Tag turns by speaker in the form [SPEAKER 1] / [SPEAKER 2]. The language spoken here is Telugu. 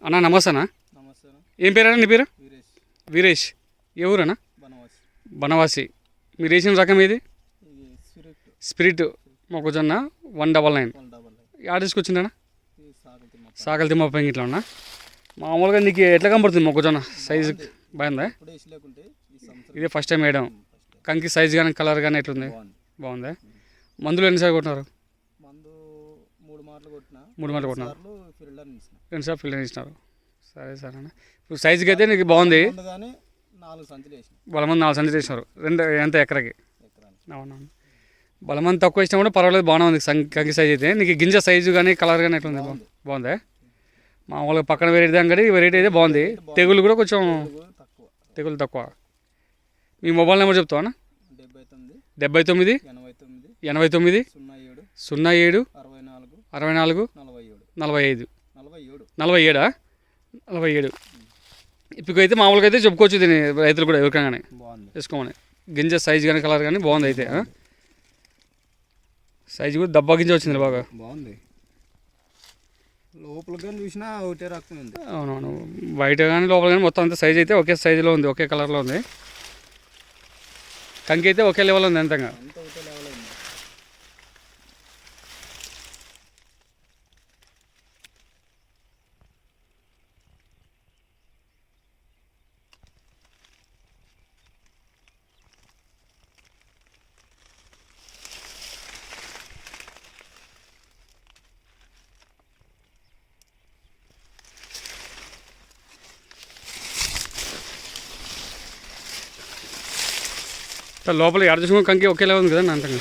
[SPEAKER 1] అన్నా నమస్తే అన్న.
[SPEAKER 2] నమస్తే
[SPEAKER 1] ఏం పేరన్నా నీ పేరు?
[SPEAKER 2] వీరేష్.
[SPEAKER 1] వీరేష్. ఏ ఊరన్నా?
[SPEAKER 2] బనవాసి.
[SPEAKER 1] బనవాసి. మీరు వేసిన రకం ఏది?
[SPEAKER 2] ఇది
[SPEAKER 1] స్పిరిట్ మొక్కజొన్న 199.
[SPEAKER 2] 199.
[SPEAKER 1] యాడ తీసుకొచ్చిందన్నా?
[SPEAKER 2] ఇది
[SPEAKER 1] సాకలు తిమ్మప్ప ఇట్లా ఉన్నా. మామూలుగా నీకు ఎట్లా కనబడుతుంది మొక్కజొన్న సైజు? బాగుందా?
[SPEAKER 2] ఇప్పుడు వేసలేకుంటే ఈ సంవత్సరం
[SPEAKER 1] ఇదే ఫస్ట్ టైం వేయడం. కంకి సైజు కానీ కలర్ కానీ ఎట్లుంది? బాగుందా? మందులు ఎన్నిసార్లు కొట్టినారు?
[SPEAKER 2] మందు 3 మార్లు కొట్టినా.
[SPEAKER 1] 3 మార్లు కొట్టినారు.
[SPEAKER 2] ఫిల్టర్ ఇచ్చిన.
[SPEAKER 1] 2 సార్లు ఫిల్టర్ ఇచ్చినారు. సరే సరే అన్న. ఇప్పుడు సైజుకి అయితే నీకు బాగుంది.
[SPEAKER 2] కానీ 4 సంచులు వేసిన.
[SPEAKER 1] బలమంది 4 సంచులు వేసినారు. ఎంత ఎకరకి?
[SPEAKER 2] ఎకరానికి.
[SPEAKER 1] అవునవును. బలమంది తక్కువ ఇచ్చినా కూడా పర్వాలేదు, బాగానే ఉంది కంకి సైజ్ అయితే. నీకు గింజ సైజు కానీ కలర్ కానీ ఎట్లుంది? బాగుందా? మామూలుగా పక్కన వెరైటీ దాని ఈ వెరైటీ అయితే బాగుంది. తెగులు కూడా కొంచెం తెగులు తక్కువ. మీ మొబైల్ నెంబర్ చెప్తావా?
[SPEAKER 2] 79
[SPEAKER 1] 79 89 07 64 45 47. ఇప్పటికైతే మామూలుగా అయితే చెప్పుకోవచ్చు దీన్ని రైతులు కూడా ఎవరికైనా వేసుకోమని. గింజ సైజు కానీ కలర్ కానీ బాగుంది అయితే. సైజు కూడా దబ్బా గింజ వచ్చింది బాగా
[SPEAKER 2] బాగుంది. లోపల కానీ చూసినా ఒకటే రకం ఉంది.
[SPEAKER 1] అవునవును. బయట కానీ లోపల కానీ మొత్తం అంతా సైజ్ అయితే ఒకే సైజులో ఉంది, ఒకే కలర్లో ఉంది. కంకి అయితే ఒకే లెవెల్ ఉంది అంతంగా.
[SPEAKER 2] అంతా ఒకటే లెవెల్ ఉంది.
[SPEAKER 1] లోపల ఎడ చూసుకుని కంకి ఒకేలా ఉంది కదా అంతగా.